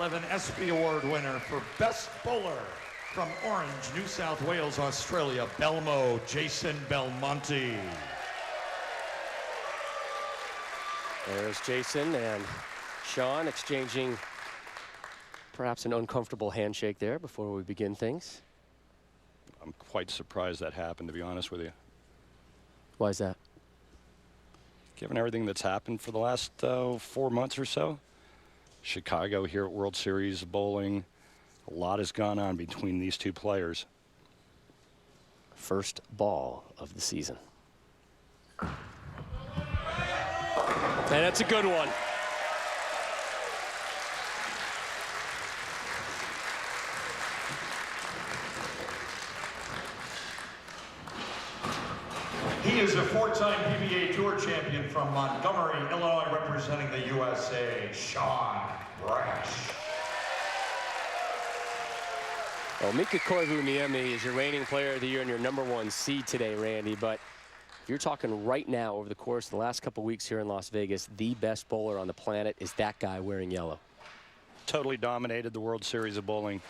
2011 ESPY Award winner for Best Bowler from Orange, New South Wales, Australia, Belmo, Jason Belmonte. There's Jason and Sean exchanging perhaps an uncomfortable handshake there before we begin things. I'm quite surprised that happened, to be honest with you. Why is that? Given everything that's happened for the last 4 months or so. Chicago here at World Series bowling. A lot has gone on between these two players. First ball of the season. And that's a good one. He is a four-time PBA Tour champion from Montgomery, Illinois, representing the USA, Sean-Rash. Well, Mika Koivu-Niemi is your reigning player of the year and your #1 seed today, Randy. But if you're talking right now over the course of the last couple weeks here in Las Vegas, the best bowler on the planet is that guy wearing yellow. Totally dominated the World Series of bowling.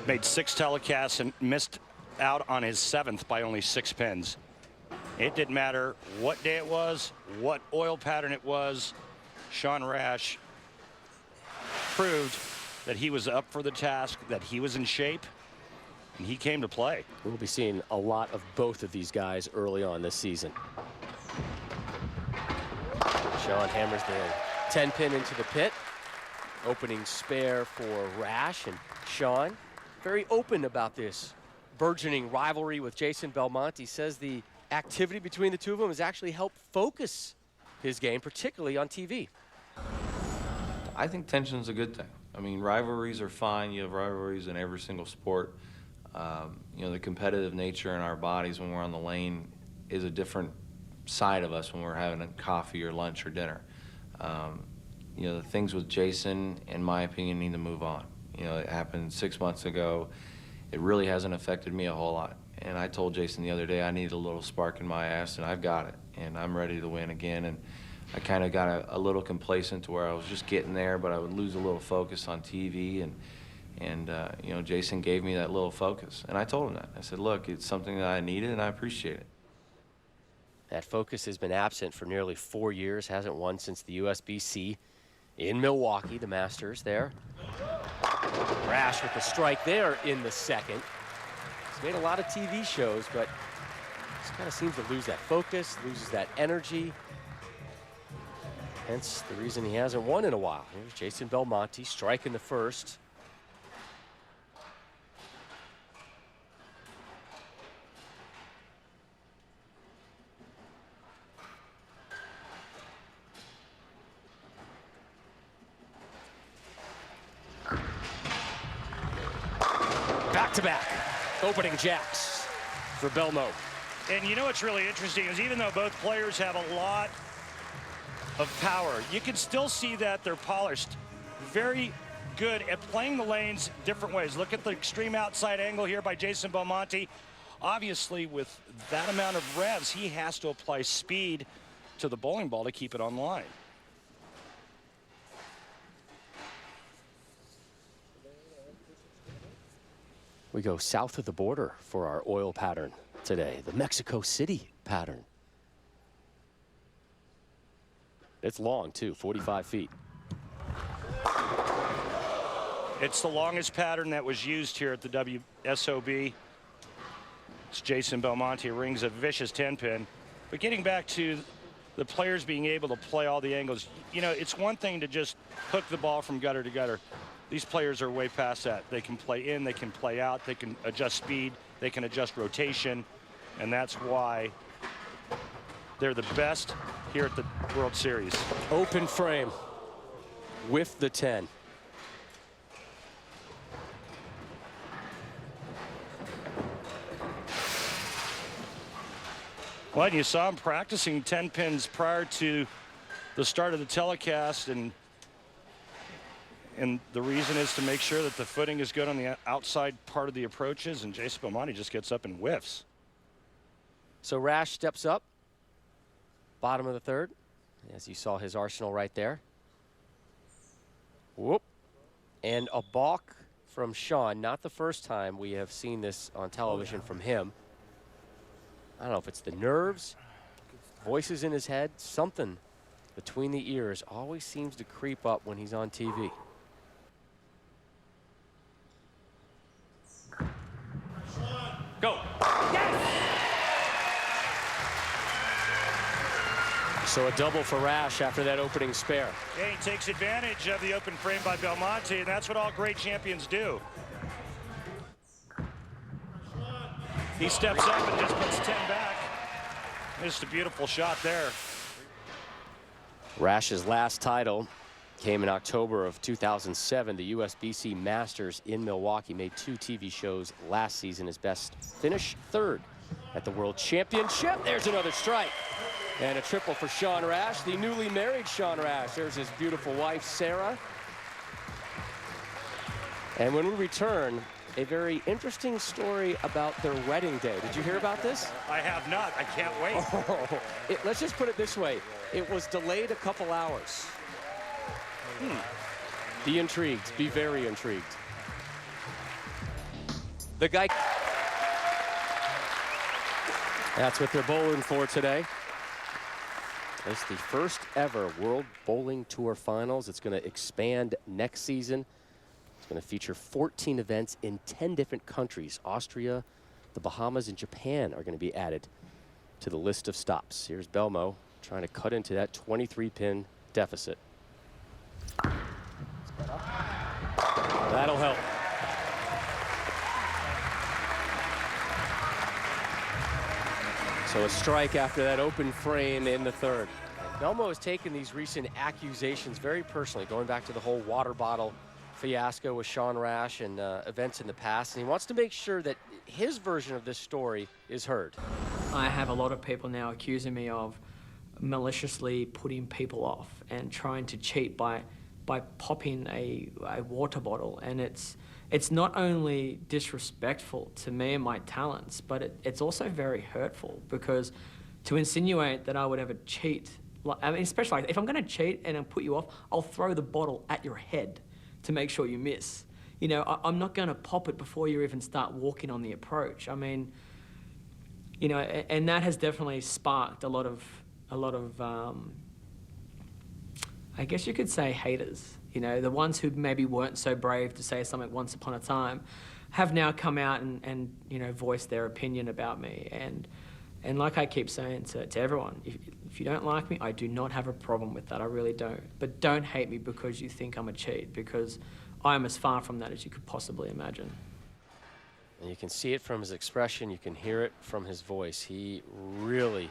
Made 6 telecasts and missed out on his 7th by only 6 pins. It didn't matter what day it was, what oil pattern it was. Sean-Rash proved that he was up for the task, that he was in shape, and he came to play. We'll be seeing a lot of both of these guys early on this season. Sean hammers the 10-pin into the pit. Opening spare for Rash, and Sean very open about this burgeoning rivalry with Jason Belmonte. Says the activity between the two of them has actually helped focus his game, particularly on TV. I think tension's a good thing. I mean, rivalries are fine. You have rivalries in every single sport. You know, the competitive nature in our bodies when we're on the lane is a different side of us when we're having a coffee or lunch or dinner. You know, the things with Jason, in my opinion, need to move on. You know, it happened 6 months ago. It really hasn't affected me a whole lot. And I told Jason the other day I need a little spark in my ass, and I've got it. And I'm ready to win again. And I kind of got a little complacent to where I was just getting there, but I would lose a little focus on TV. And you know, Jason gave me that little focus. And I told him that. I said, look, it's something that I needed, and I appreciate it. That focus has been absent for nearly 4 years, hasn't won since the USBC in Milwaukee, the Masters there. Rash with the strike there in the second. He's made a lot of TV shows, but just kind of seems to lose that focus, loses that energy. Hence the reason he hasn't won in a while. Here's Jason Belmonte striking the first. Back-to-back opening jacks for Belmo. And you know what's really interesting is even though both players have a lot of power, you can still see that they're polished. Very good at playing the lanes different ways. Look at the extreme outside angle here by Jason Belmonte. Obviously, with that amount of revs, he has to apply speed to the bowling ball to keep it on line. We go south of the border for our oil pattern today, the Mexico City pattern. It's long, too, 45 feet. It's the longest pattern that was used here at the WSOB. It's Jason Belmonte, rings a vicious 10-pin. But getting back to the players being able to play all the angles, you know, it's one thing to just hook the ball from gutter to gutter. These players are way past that. They can play in, they can play out, they can adjust speed, they can adjust rotation, and that's why they're the best here at the World Series. Open frame with the 10. Well, you saw him practicing 10 pins prior to the start of the telecast, and And the reason is to make sure that the footing is good on the outside part of the approaches, and Jason Belmonte just gets up and whiffs. So Rash steps up, bottom of the third, as you saw his arsenal right there. Whoop. And a balk from Sean. Not the first time we have seen this on television from him. I don't know if it's the nerves, voices in his head, something between the ears always seems to creep up when he's on TV. Go. So a double for Rash after that opening spare. Kane takes advantage of the open frame by Belmonte, and that's what all great champions do. He steps up and just puts 10 back. Just a beautiful shot there. Rash's last title came in October of 2007, the USBC Masters in Milwaukee. Made 2 TV shows last season. His best finish, 3rd at the World Championship. There's another strike. And a triple for Sean-Rash, the newly married Sean-Rash. There's his beautiful wife, Sarah. And when we return, a very interesting story about their wedding day. Did you hear about this? I have not. I can't wait. Let's just put it this way. It was delayed a couple hours. Be intrigued. Be very intrigued. The guy. That's what they're bowling for today. It's the first ever World Bowling Tour Finals. It's going to expand next season. It's going to feature 14 events in 10 different countries. Austria, the Bahamas, and Japan are going to be added to the list of stops. Here's Belmo trying to cut into that 23-pin deficit. That'll help. So a strike after that open frame in the third. Belmo has taken these recent accusations very personally, going back to the whole water bottle fiasco with Sean-Rash and events in the past, and he wants to make sure that his version of this story is heard. I have a lot of people now accusing me of maliciously putting people off and trying to cheat by popping a water bottle, and it's not only disrespectful to me and my talents, but it's also very hurtful, because to insinuate that I would ever cheat, I mean, especially like if I'm going to cheat and I'll put you off, I'll throw the bottle at your head to make sure you miss. You know, I'm not going to pop it before you even start walking on the approach. I mean, you know, and that has definitely sparked a lot of I guess you could say haters. You know, the ones who maybe weren't so brave to say something once upon a time have now come out and you know, voiced their opinion about me. And like I keep saying to everyone, if you don't like me, I do not have a problem with that. I really don't. But don't hate me because you think I'm a cheat, because I'm as far from that as you could possibly imagine. And you can see it from his expression. You can hear it from his voice. He really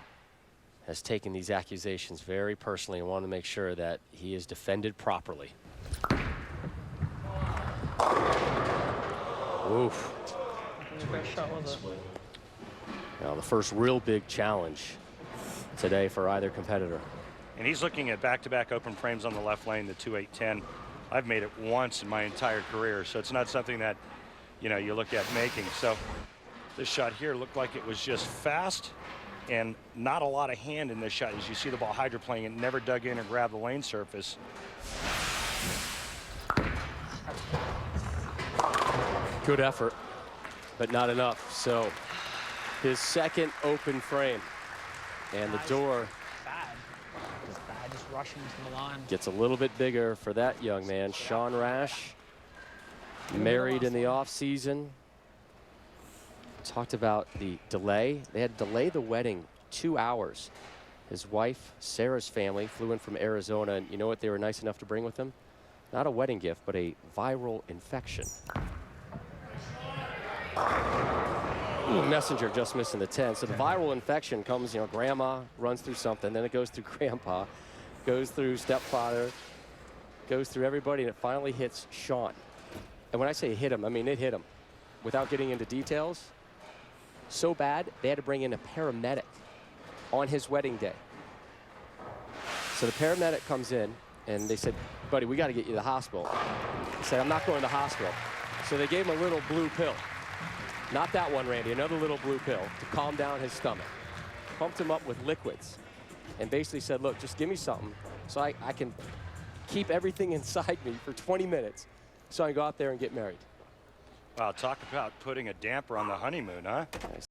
has taken these accusations very personally and wanted to make sure that he is defended properly. Oof. Now the first real big challenge today for either competitor. And he's looking at back-to-back open frames on the left lane, the 2-8-10. I've made it once in my entire career, so it's not something that, you know, you look at making. So this shot here looked like it was just fast and not a lot of hand in this shot. As you see the ball hydroplaning, it never dug in or grabbed the lane surface. Good effort, but not enough. So his second open frame, and the door just rushing to the line. Gets a little bit bigger for that young man. Sean-Rash, married in the off season. Talked about the delay. They had to delay the wedding 2 hours. His wife, Sarah's family, flew in from Arizona, and you know what they were nice enough to bring with them? Not a wedding gift, but a viral infection. Ooh, messenger just missing the 10. So the viral infection comes, you know, grandma runs through something, then it goes through grandpa, goes through stepfather, goes through everybody, and it finally hits Sean. And when I say hit him, I mean it hit him. Without getting into details, so bad they had to bring in a paramedic on his wedding day. So the paramedic comes in and they said, buddy, we got to get you to the hospital. He said, I'm not going to the hospital. So they gave him a little blue pill. Not that one, Randy, another little blue pill to calm down his stomach. Pumped him up with liquids and basically said, look, just give me something so I can keep everything inside me for 20 minutes so I can go out there and get married. Wow, talk about putting a damper on the honeymoon, huh?